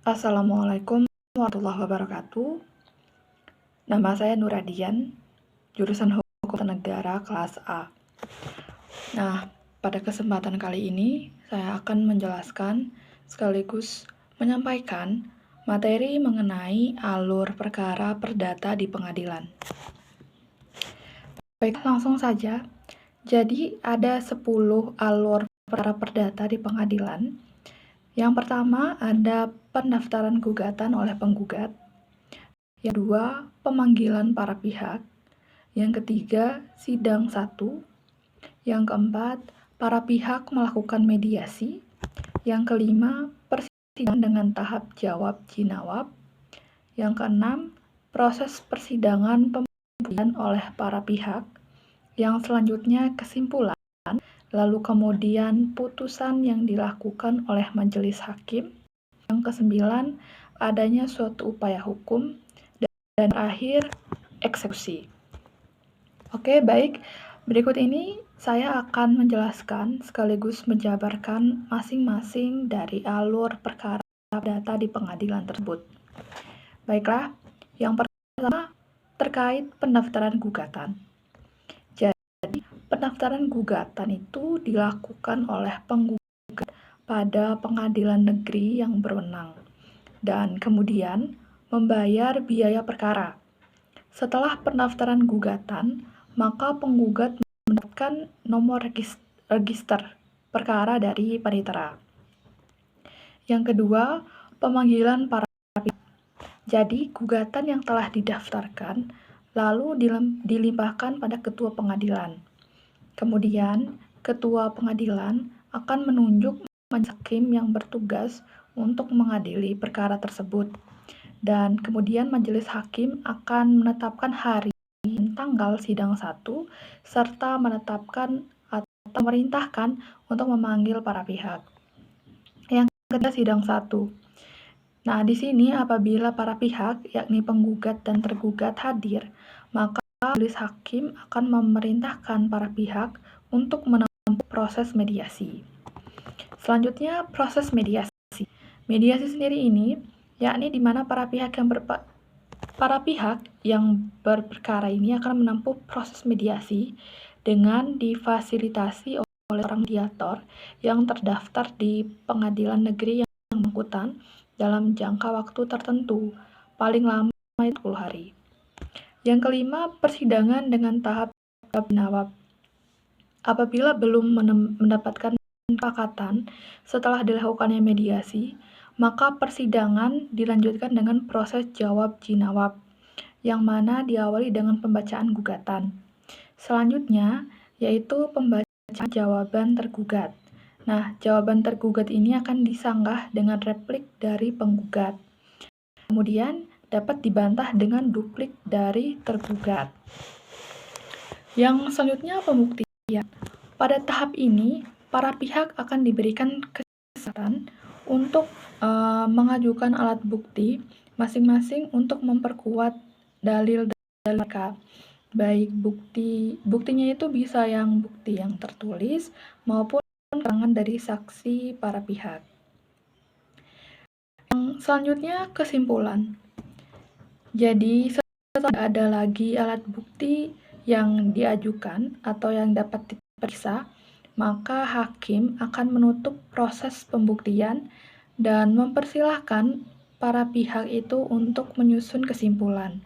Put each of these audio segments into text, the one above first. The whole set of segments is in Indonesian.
Assalamualaikum warahmatullahi wabarakatuh. Nama saya Nuradian, jurusan Hukum Tata Negara kelas A. Nah, pada kesempatan kali ini saya akan menjelaskan sekaligus menyampaikan materi mengenai alur perkara perdata di pengadilan. Baik, langsung saja. Jadi ada 10 alur perkara perdata di pengadilan. Yang pertama ada pendaftaran gugatan oleh penggugat. Yang kedua, pemanggilan para pihak. Yang ketiga, sidang 1. Yang keempat, para pihak melakukan mediasi. Yang kelima, persidangan dengan tahap jawab-jinawab. Yang keenam, proses persidangan pembuktian oleh para pihak. Yang selanjutnya, kesimpulan. Lalu kemudian putusan yang dilakukan oleh majelis hakim. Yang kesembilan, adanya suatu upaya hukum. Dan terakhir, eksekusi. Oke, baik. Berikut ini saya akan menjelaskan sekaligus menjabarkan masing-masing dari alur perkara perdata di pengadilan tersebut. Baiklah, yang pertama terkait pendaftaran gugatan. Jadi, pendaftaran gugatan itu dilakukan oleh penggugat pada pengadilan negeri yang berwenang dan kemudian membayar biaya perkara. Setelah pendaftaran gugatan, maka penggugat mendapatkan nomor register perkara dari panitera. Yang kedua, pemanggilan para pihak. Jadi, gugatan yang telah didaftarkan lalu dilimpahkan pada ketua pengadilan. Kemudian, ketua pengadilan akan menunjuk majelis hakim yang bertugas untuk mengadili perkara tersebut. Dan kemudian majelis hakim akan menetapkan hari dan tanggal sidang 1 serta menetapkan atau memerintahkan untuk memanggil para pihak. Yang ketiga, sidang 1. Nah, di sini apabila para pihak yakni penggugat dan tergugat hadir, maka majelis hakim akan memerintahkan para pihak untuk menempuh proses mediasi. Selanjutnya, proses mediasi. Mediasi sendiri ini yakni di mana para pihak yang berperkara ini akan menempuh proses mediasi dengan difasilitasi oleh seorang mediator yang terdaftar di pengadilan negeri yang bersangkutan dalam jangka waktu tertentu, paling lama 10 hari. Yang kelima, persidangan dengan tahap jawab-jinawab. Apabila belum mendapatkan kesepakatan setelah dilakukannya mediasi, maka persidangan dilanjutkan dengan proses jawab-jinawab, yang mana diawali dengan pembacaan gugatan. Selanjutnya, yaitu pembacaan jawaban tergugat. Nah, jawaban tergugat ini akan disanggah dengan replik dari penggugat. Kemudian, dapat dibantah dengan duplik dari tergugat. Yang selanjutnya, pembuktian. Pada tahap ini, para pihak akan diberikan kesempatan untuk mengajukan alat bukti masing-masing untuk memperkuat dalil-dalil mereka. Baik buktinya itu bisa yang bukti yang tertulis maupun keterangan dari saksi para pihak. Yang selanjutnya, kesimpulan. Jadi setelah ada lagi alat bukti yang diajukan atau yang dapat diperiksa, maka hakim akan menutup proses pembuktian dan mempersilahkan para pihak itu untuk menyusun kesimpulan.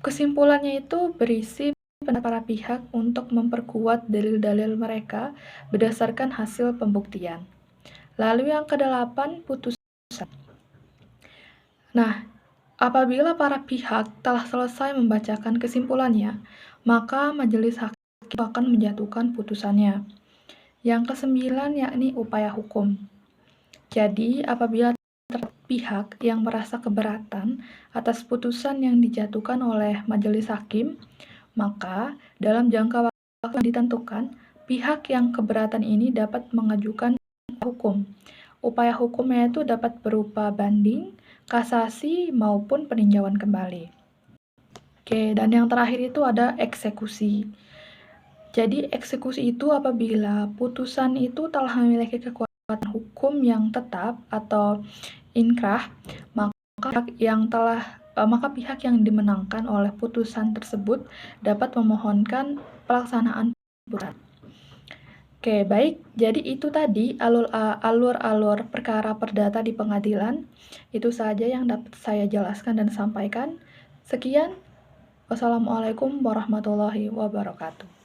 Kesimpulannya itu berisi pendapat para pihak untuk memperkuat dalil-dalil mereka berdasarkan hasil pembuktian. Lalu yang ke-8, putusan. Nah, apabila para pihak telah selesai membacakan kesimpulannya, maka majelis hakim akan menjatuhkan putusannya. Yang ke-9 yakni upaya hukum. Jadi, apabila pihak yang merasa keberatan atas putusan yang dijatuhkan oleh majelis hakim, maka dalam jangka waktu yang ditentukan, pihak yang keberatan ini dapat mengajukan hukum. Upaya hukumnya itu dapat berupa banding, kasasi, maupun peninjauan kembali. Oke, dan yang terakhir itu ada eksekusi. Jadi, eksekusi itu apabila putusan itu telah memiliki kekuatan hukum yang tetap atau inkrah, maka pihak yang dimenangkan oleh putusan tersebut dapat memohonkan pelaksanaan putusan. Oke, baik. Jadi itu tadi alur-alur perkara perdata di pengadilan. Itu saja yang dapat saya jelaskan dan sampaikan. Sekian. Wassalamualaikum warahmatullahi wabarakatuh.